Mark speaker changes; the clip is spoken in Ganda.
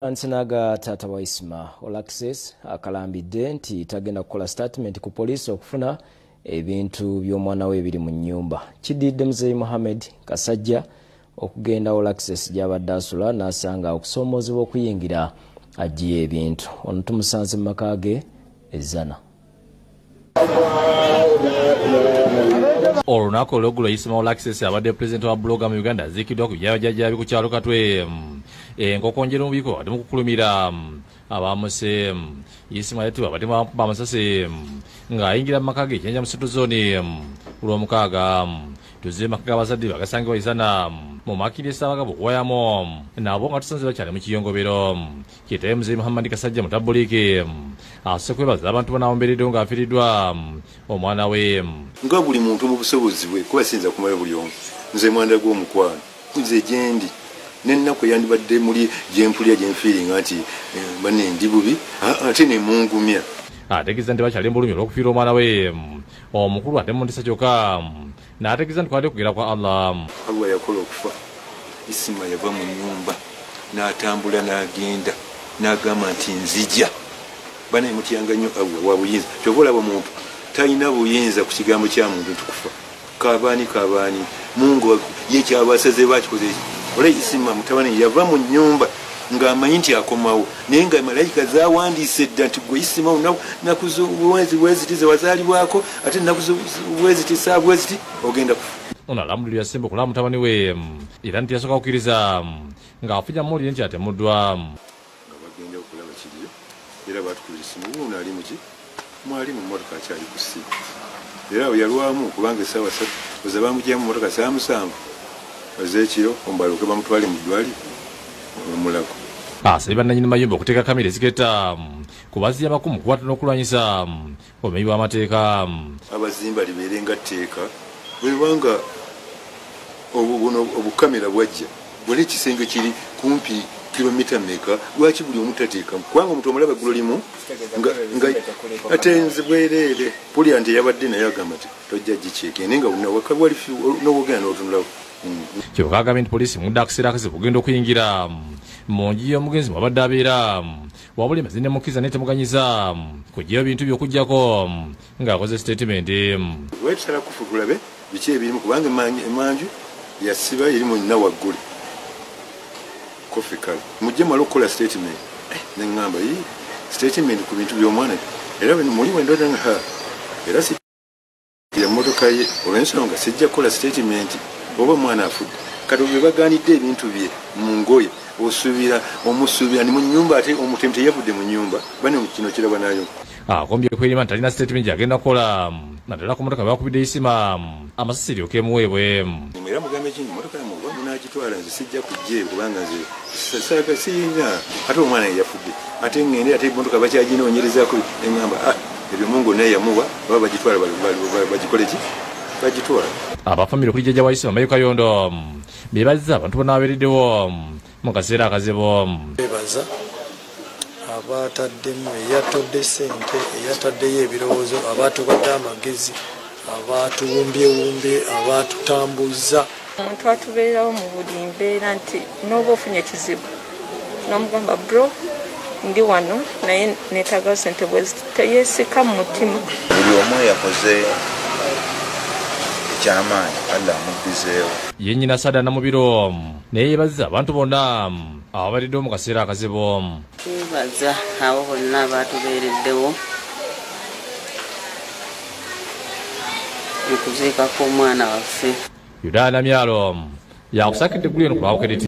Speaker 1: Ansinaga Tata wa Isma Olaxes akalambidde nti tagenda kukola statement ku police okufuna ebintu by'omwana we biri mu nnyumba. Kididde Muzeyi Mohamed Kasajja okugenda Olaxes gy'abadde asula n'asanga okusoomozebwa okuyingira agiye ebintu. Ono tumusanze mu maka ge ezzana.
Speaker 2: Olunaku olw'eggulo Isma Olaxes abadde president wa blogger mu Uganda aziikiddwa ku byajjajjabi ku kyalo Katwe enkokonjera mu biko ate mu kukulumira abamuse Isma yatibwa abadde bamusase ng'ayingira mu maka ge ekyenja mu Central Zone olw'omukaaga tuze maka g'abazadde bagasangibwa Isana mu makiri esabagabo wayamo nabo nga tusanze bakyali mu kiyongobero kitaawe Muzeyi Muhammad Kasajja mutabulike asose kwebaza abantu banawombereddewo ng'afiiriddwa omwana we
Speaker 3: nga buli muntu mu busobozi bwe kuba sinza kumala buli omu nze mwanda gw'omukwano nze gyendi n'ennaku yandibadde muli gyempulya gyenfiiringa nti banne ndi bubi ate ne mungumya
Speaker 2: ategeeza nti bakyali mbulumi olw'okufiira omwana we omukulu ate mundisa kyokka n'ategeeza nti kwali kugera kwa Allah
Speaker 3: yakola okufa Isima yava mu nnyumba n'atambula n'agenda n'agamba nti nzija bana emutyanga nnyo wa buyinza kyova olaba muntu talina buyinza ku kigambo kya muntu tukufa kabaani mungu ye kyabasaze bakikoze olwo Isima mutabani yava mu nnyumba ng'amanyi nti akomawo naye nga malayika zawandiise dda nti gwe Isima nakuweziti ze wazaalibwako ate nakuweziti saabweziti ogenda kufa
Speaker 2: ono alambulira Simba okulaba mutabani we era nti yasooka kukkiriza ng'afunya muwulire nti atemuddwa
Speaker 3: nga bagenda okulaba kiriyo era batukubira esimu uno ali muki mwali mu mmotoka akyali ku ssimu era yalwamu kubanga essaawa 3 oza bamugyamu mu mmotoka saa 7 ez'ekiro ombaluke bamutwale mu ddwali omulago
Speaker 2: asabye bannannyini mayumba okuteeka kamera eziketta ku bazzi abakumu kukwata n'okulwanyisa obumenyi bw'amateeka
Speaker 3: abazimba libeere nga tteeka bwebanga obukamera bwajja bwali ekisenge kiri kumpi kilomita meka lwaki buli omu tateekamu kubanga omuntu omulaba eggulo limu nga atenze bwereere pulya nti yabadde naye agamba nti tojja gikyeke naye nga wali n'obwogenda n'otunulawo
Speaker 2: kyokka agambye nti poliisi mudde akaseera akazibu kugenda okuyingira mu nju y'omugenzi mwabadde abeera wabula emaze nemukkiriza naye temuganyiza kuggyayo bintu by'okuggyako ng'akoze statement
Speaker 3: wetusala kufu tulabe biki ebirimu kubanga emanju yasiba eri munna waggulu kofikala mujje mala okukola statement neŋŋamba statement ku bintu by'omwana era muli wendoda nga era si emmotoka ye olw'ensonga sijja kukola statement oba omwana afudde kati bwe baganidde ebintu bye mu ngoye omusuubira ni mu nnyumba ate omutemu teyavudde mu nnyumba bane kino kiraba nayo
Speaker 2: akombye kwerima nti talina statement gyagenda kukola naddala ku mmotoka bakubidde Isima amasasi eryoke emuweebwe
Speaker 3: era mugambe kingi mmotoka yamuba munagitwala nze sijja kujje kubanga nze saaga siyina ate omwana yeyafudde ate ŋŋende ate emmotoka bakyaginoonyerezaako eŋŋamba ebyo Mungu naye yamuwa baba bagitwala bagikole ki bagitwala
Speaker 2: abafamire okuli jjajja wa Isima Mayu Kayondo beebazza abantu banaabeereddewo mu kaseera akazibu
Speaker 4: beebaza abaataddemu eyatodde ssente eyataddeyo ebirowoozo abaatubadde amagezi abaatuwumbyewumbye abaatutambuza
Speaker 5: omuntu atubeerawo mu buli mbeera nti n'oba ofunye ekizibu n'omugamba bro ndi wano naye neetaagawo ssente bweziti teyeesika mu mutima
Speaker 6: buli omu yakoze ekyamaanyi Allah amuddizeewo
Speaker 2: ye nnyina Sada Namubiro naye yeebazza abantu bonna ababariddewo mu kaseera akazibu
Speaker 7: twebaza abo bonna abaatubeereddewo okuziika kw'omwana waffe
Speaker 2: Yuda Namyalo yakusakidde eggulu eno ku lwabukereti